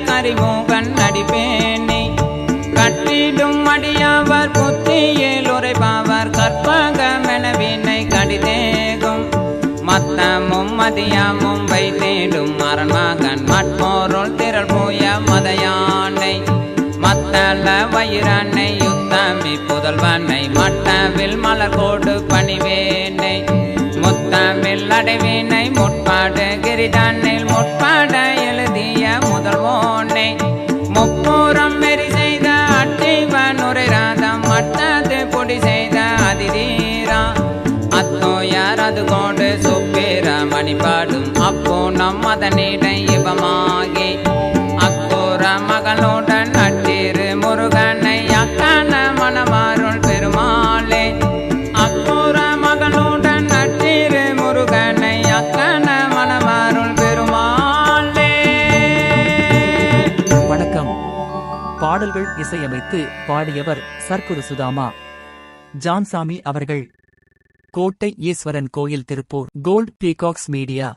கரிமூகன் நடிப்பேனே கற்றிடும் அடியாவர் புத்தியில் உரைப்பாவர் கற்பகமெனவினை கடிதேகும் மத்தமும் மதியமும் வைத்தேடும் மரண்மகன் மட்போருள் திரள் போய மதையானை மத்தள வயிறனை யுத்தமி புதல்வனை மட்டவில் மலர்கோடு பணிவேனை முத்தமிழ் அடைவேனை முற்பாடு கிரிதனில் முற்பாட எழுதிய முதல்வோனே முப்புறம் வெறி செய்த அட்டிவன் உரைராதம் மட்டது பொடி செய்த அதிதீரா அத்தோயார் அது கொண்டு சுப்பேர மணிப்பாடும் அப்போ நம் அதனிடை இவமாகி அக்கோர மகளுடன் அட்டிரு முருகனை அக்கான மணமாருள் பெருமாளே அக்கோர மகளுடன் அட்டிரு முருகனை அக்கான மணமாருள் பெருமாளே. வணக்கம். பாடல்கள் இசையமைத்து பாடியவர் சர்க்குரு சுதாமா ஜான்சாமி அவர்கள். கோட்டை ஈஸ்வரன் கோயில் திருப்பூர். Gold peacocks media.